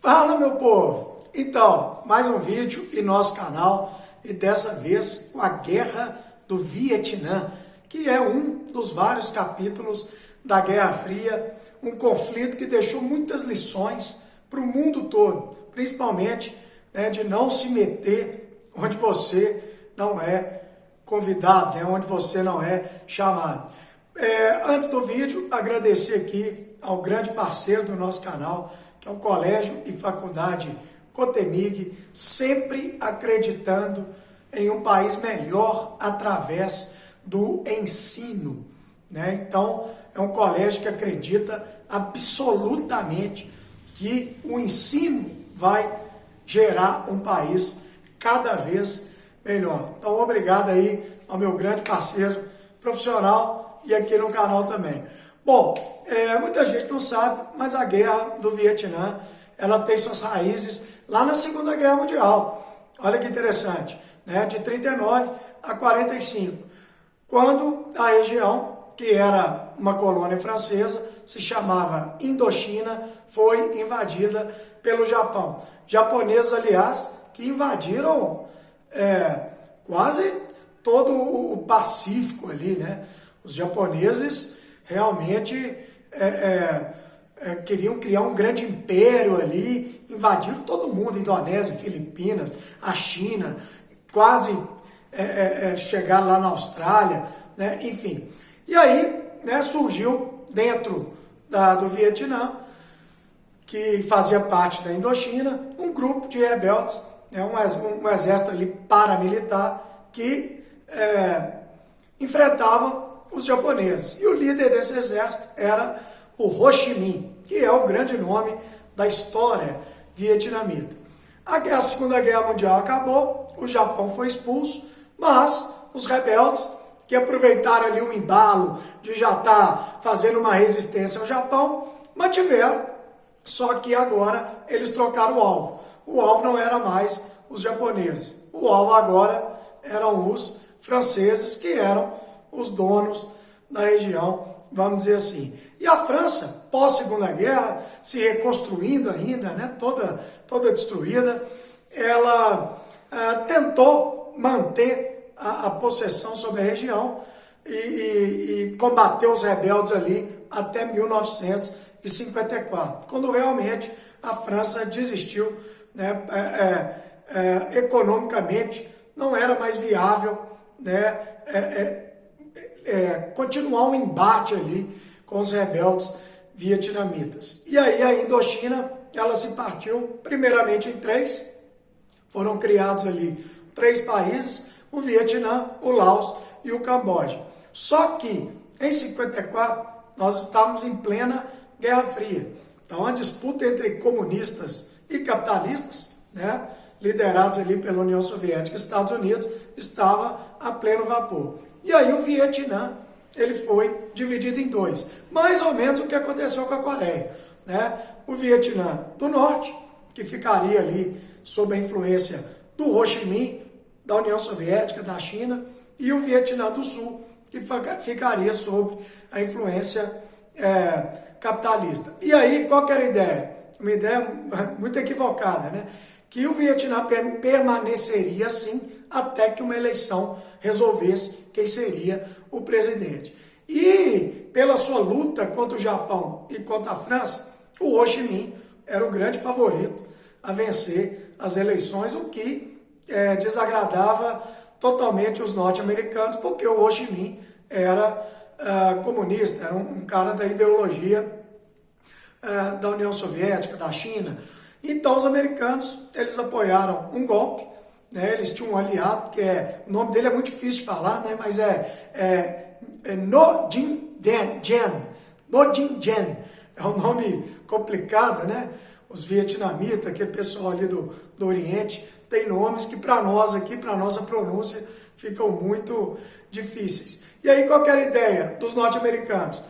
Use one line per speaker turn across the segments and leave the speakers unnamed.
Fala, meu povo! Então, mais um vídeo em nosso canal e dessa vez com a Guerra do Vietnã, que é um dos vários capítulos da Guerra Fria, um conflito que deixou muitas lições para o mundo todo, principalmente de não se meter onde você não é convidado, onde você não é chamado. Antes do vídeo, agradecer aqui ao grande parceiro do nosso canal, que é o Colégio e Faculdade Cotemig, sempre acreditando em um país melhor através do ensino. Então, é um colégio que acredita absolutamente que o ensino vai gerar um país cada vez melhor. Então, obrigado aí ao meu grande parceiro profissional e aqui no canal também. Bom, muita gente não sabe, mas a Guerra do Vietnã, ela tem suas raízes lá na Segunda Guerra Mundial. Olha que interessante, de 39 a 45, quando a região, que era uma colônia francesa, se chamava Indochina, foi invadida pelo Japão. Japoneses, aliás, que invadiram quase todo o Pacífico ali, Os japoneses realmente queriam criar um grande império ali, invadiram todo mundo, Indonésia, Filipinas, a China, quase chegaram lá na Austrália, enfim. E aí surgiu dentro do Vietnã, que fazia parte da Indochina, um grupo de rebeldes, um exército ali paramilitar que enfrentava os japoneses. E o líder desse exército era o Ho Chi Minh, que é o grande nome da história vietnamita. A Segunda Guerra Mundial acabou, o Japão foi expulso, mas os rebeldes, que aproveitaram ali o embalo de já estar fazendo uma resistência ao Japão, mantiveram, só que agora eles trocaram o alvo. O alvo não era mais os japoneses, o alvo agora eram os franceses, que eram os donos da região, vamos dizer assim. E a França, pós-Segunda Guerra, se reconstruindo ainda, toda destruída, ela tentou manter a possessão sobre a região e combateu os rebeldes ali até 1954, quando realmente a França desistiu, economicamente não era mais viável, continuar um embate ali com os rebeldes vietnamitas. E aí a Indochina, ela se partiu primeiramente em três, foram criados ali 3 países, o Vietnã, o Laos e o Camboja. Só que em 54 nós estávamos em plena Guerra Fria. Então a disputa entre comunistas e capitalistas, liderados ali pela União Soviética e Estados Unidos, estava a pleno vapor. E aí o Vietnã, ele foi dividido em 2, mais ou menos o que aconteceu com a Coreia. O Vietnã do Norte, que ficaria ali sob a influência do Ho Chi Minh, da União Soviética, da China, e o Vietnã do Sul, que ficaria sob a influência capitalista. E aí, qual que era a ideia? Uma ideia muito equivocada, que o Vietnã permaneceria assim até que uma eleição resolvesse quem seria o presidente. E pela sua luta contra o Japão e contra a França, o Ho Chi Minh era o grande favorito a vencer as eleições, o que desagradava totalmente os norte-americanos, porque o Ho Chi Minh era comunista, era um cara da ideologia da União Soviética, da China. Então os americanos, eles apoiaram um golpe, eles tinham um aliado, o nome dele é muito difícil de falar, mas No Dinh Dien, é um nome complicado, Os vietnamitas, aquele pessoal ali do Oriente, tem nomes que para nós aqui, para nossa pronúncia, ficam muito difíceis. E aí qual que era a ideia dos norte-americanos?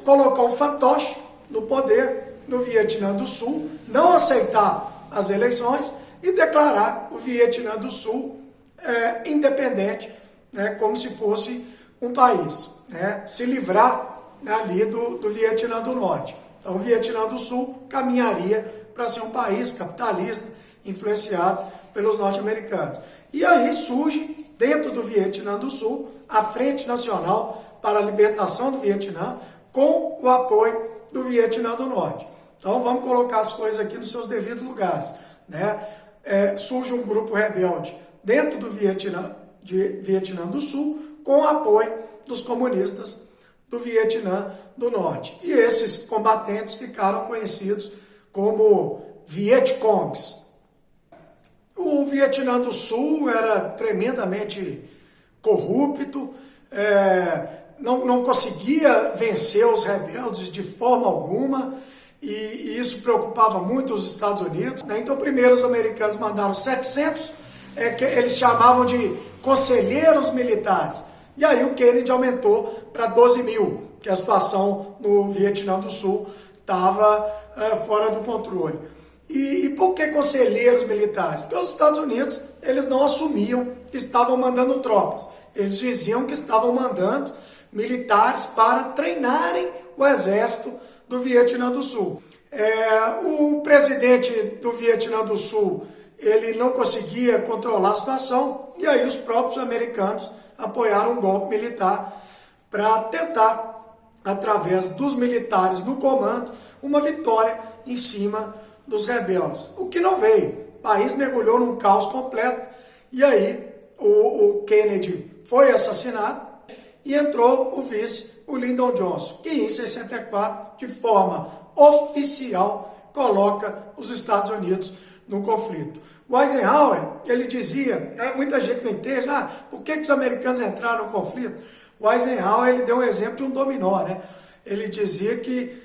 Colocar um fantoche no poder no Vietnã do Sul, não aceitar as eleições e declarar o Vietnã do Sul independente, como se fosse um país, se livrar ali do Vietnã do Norte. Então o Vietnã do Sul caminharia para ser um país capitalista, influenciado pelos norte-americanos. E aí surge, dentro do Vietnã do Sul, a Frente Nacional para a Libertação do Vietnã, com o apoio do Vietnã do Norte. Então vamos colocar as coisas aqui nos seus devidos lugares, né? Surge um grupo rebelde dentro do Vietnã do Sul, com o apoio dos comunistas do Vietnã do Norte. E esses combatentes ficaram conhecidos como Vietcongs. O Vietnã do Sul era tremendamente corrupto, não conseguia vencer os rebeldes de forma alguma, e isso preocupava muito os Estados Unidos, né? Então, primeiro os americanos mandaram 700, que eles chamavam de conselheiros militares, e aí o Kennedy aumentou para 12 mil, que a situação no Vietnã do Sul estava fora do controle. E por que conselheiros militares? Porque os Estados Unidos, eles não assumiam que estavam mandando tropas. Eles diziam que estavam mandando militares para treinarem o exército do Vietnã do Sul. O presidente do Vietnã do Sul, ele não conseguia controlar a situação, e aí os próprios americanos apoiaram um golpe militar para tentar, através dos militares no comando, uma vitória em cima dos rebeldes. O que não veio. O país mergulhou num caos completo, e aí o Kennedy foi assassinado e entrou o vice, o Lyndon Johnson, que em 64, de forma oficial, coloca os Estados Unidos no conflito. O Eisenhower, ele dizia, muita gente não entende, por que os americanos entraram no conflito? O Eisenhower, ele deu um exemplo de um dominó, né? Ele dizia que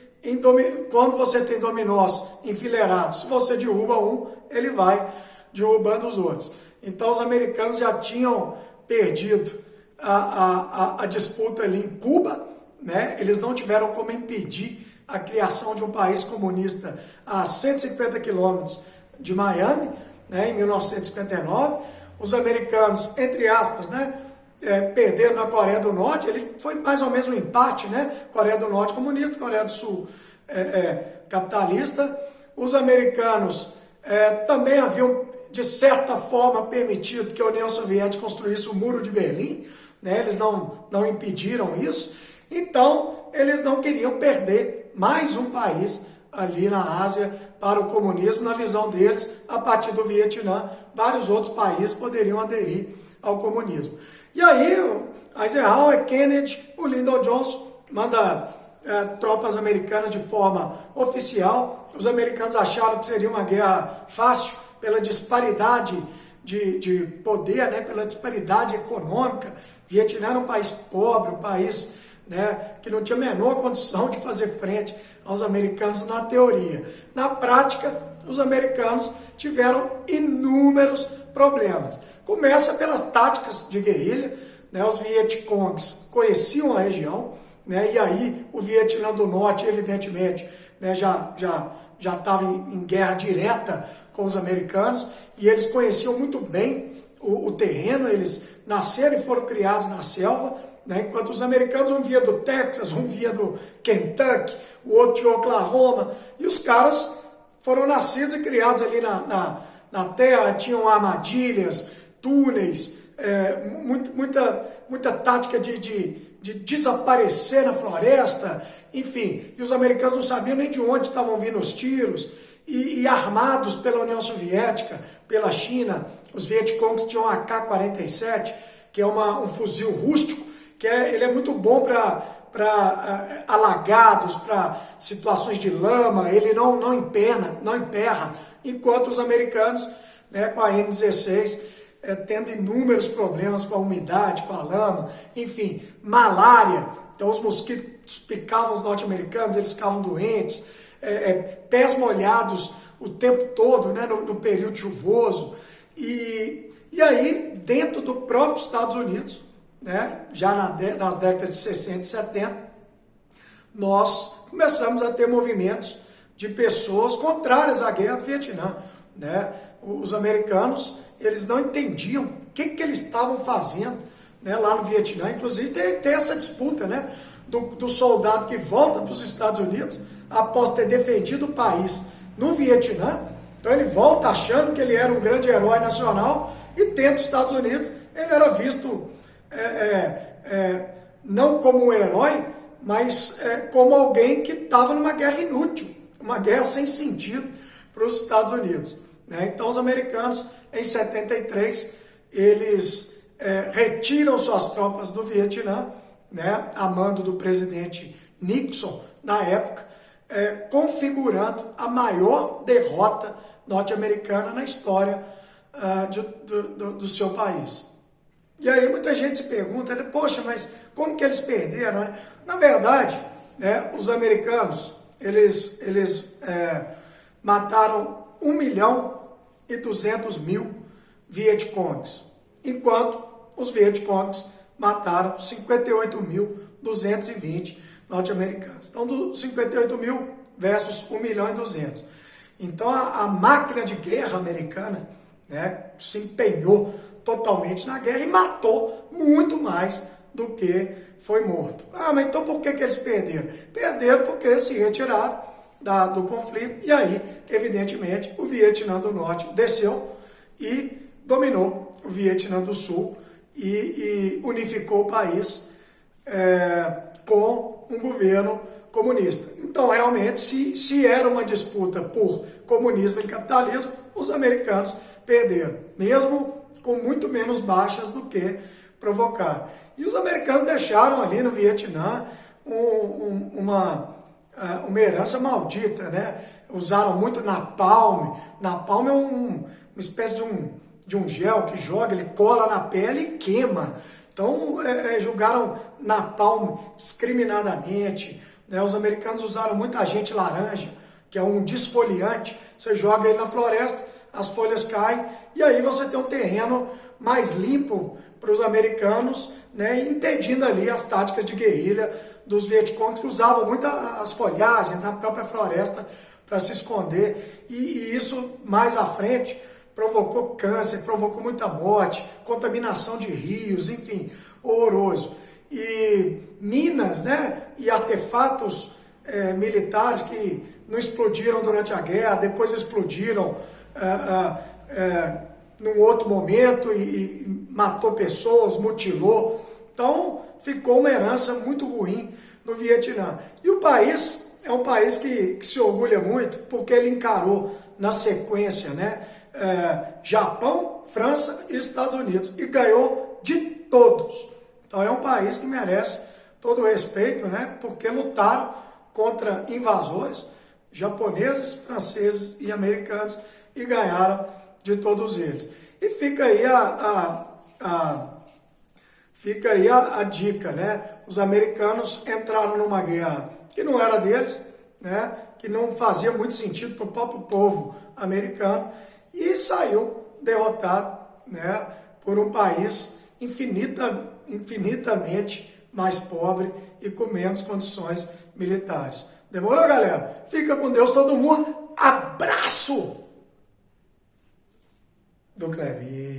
quando você tem dominós enfileirados, se você derruba um, ele vai derrubando os outros. Então os americanos já tinham perdido a disputa ali em Cuba, né? Eles não tiveram como impedir a criação de um país comunista a 150 quilômetros de Miami, né? Em 1959. Os americanos, entre aspas, né? Perderam na Coreia do Norte. Ele foi mais ou menos um empate, né? Coreia do Norte comunista, Coreia do Sul capitalista. Os americanos também haviam, de certa forma, permitido que a União Soviética construísse o Muro de Berlim, né? Eles não impediram isso. Então, eles não queriam perder mais um país ali na Ásia para o comunismo. Na visão deles, a partir do Vietnã, vários outros países poderiam aderir ao comunismo. E aí, o Eisenhower, Kennedy, o Lyndon Johnson manda tropas americanas de forma oficial. Os americanos acharam que seria uma guerra fácil pela disparidade de poder, né, pela disparidade econômica. Vietnã era um país pobre, um país, né, que não tinha a menor condição de fazer frente aos americanos na teoria. Na prática, os americanos tiveram inúmeros problemas. Começa pelas táticas de guerrilha, né? Os Vietcongs conheciam a região, né? E aí o Vietnã do Norte, evidentemente, né, já estava em guerra direta com os americanos, e eles conheciam muito bem o terreno. Eles nasceram e foram criados na selva, né? Enquanto os americanos, um via do Texas, um via do Kentucky, o outro de Oklahoma, e os caras foram nascidos e criados ali na terra, tinham armadilhas, túneis, muita tática de desaparecer na floresta, enfim. E os americanos não sabiam nem de onde estavam vindo os tiros, e armados pela União Soviética, pela China. Os Vietcongs tinham um AK-47, que é um fuzil rústico, ele é muito bom para alagados, para situações de lama. Ele não emperra, enquanto os americanos, né, com a M16, tendo inúmeros problemas com a umidade, com a lama, enfim, malária. Então os mosquitos picavam os norte-americanos, eles ficavam doentes, pés molhados o tempo todo, né, no período chuvoso. E aí, dentro do próprio Estados Unidos, né, já nas décadas de 60 e 70, nós começamos a ter movimentos de pessoas contrárias à guerra do Vietnã, né? Os americanos, eles não entendiam o que eles estavam fazendo, né, lá no Vietnã. Inclusive tem essa disputa, né, do soldado que volta para os Estados Unidos, após ter defendido o país no Vietnã. Então ele volta achando que ele era um grande herói nacional e dentro dos Estados Unidos ele era visto não como um herói, mas como alguém que estava numa guerra inútil, uma guerra sem sentido para os Estados Unidos. Né? Então os americanos, em 73, eles retiram suas tropas do Vietnã, né, a mando do presidente Nixon, na época, configurando a maior derrota norte-americana na história do seu país. E aí muita gente se pergunta, poxa, mas como que eles perderam? Né? Na verdade, os americanos, eles mataram 1.200.000 Vietcongs, enquanto os Vietcongs mataram 58.220 norte-americanos. Então, dos 58.000 versus 1.200.000. Então, a máquina de guerra americana, né, se empenhou totalmente na guerra e matou muito mais do que foi morto. Mas então por que eles perderam? Perderam porque se retiraram do conflito e aí, evidentemente, o Vietnã do Norte desceu e dominou o Vietnã do Sul e unificou o país com um governo comunista. Então, realmente, se era uma disputa por comunismo e capitalismo, os americanos perderam, mesmo com muito menos baixas do que provocaram. E os americanos deixaram ali no Vietnã uma herança maldita, né? Usaram muito napalm. Napalm é uma espécie de um gel que joga, ele cola na pele e queima. Então, jogaram napalm discriminadamente. Né? Os americanos usaram muito agente laranja, que é um desfoliante. Você joga ele na floresta, as folhas caem, e aí você tem um terreno mais limpo para os americanos, né, impedindo ali as táticas de guerrilha dos Vietcongs, que usavam muito as folhagens na própria floresta para se esconder, e isso mais à frente provocou câncer, provocou muita morte, contaminação de rios, enfim, horroroso. E minas, né, e artefatos militares que não explodiram durante a guerra, depois explodiram num outro momento e matou pessoas, mutilou. Então, ficou uma herança muito ruim no Vietnã. E o país é um país que se orgulha muito porque ele encarou na sequência, né, Japão, França e Estados Unidos e ganhou de todos. Então, é um país que merece todo o respeito, né, porque lutaram contra invasores japoneses, franceses e americanos e ganharam de todos eles. E fica aí a dica, né? Os americanos entraram numa guerra que não era deles, né? Que não fazia muito sentido para o próprio povo americano e saiu derrotado, né? Por um país infinitamente mais pobre e com menos condições militares. Demorou, galera? Fica com Deus todo mundo. Abraço do Clevinho.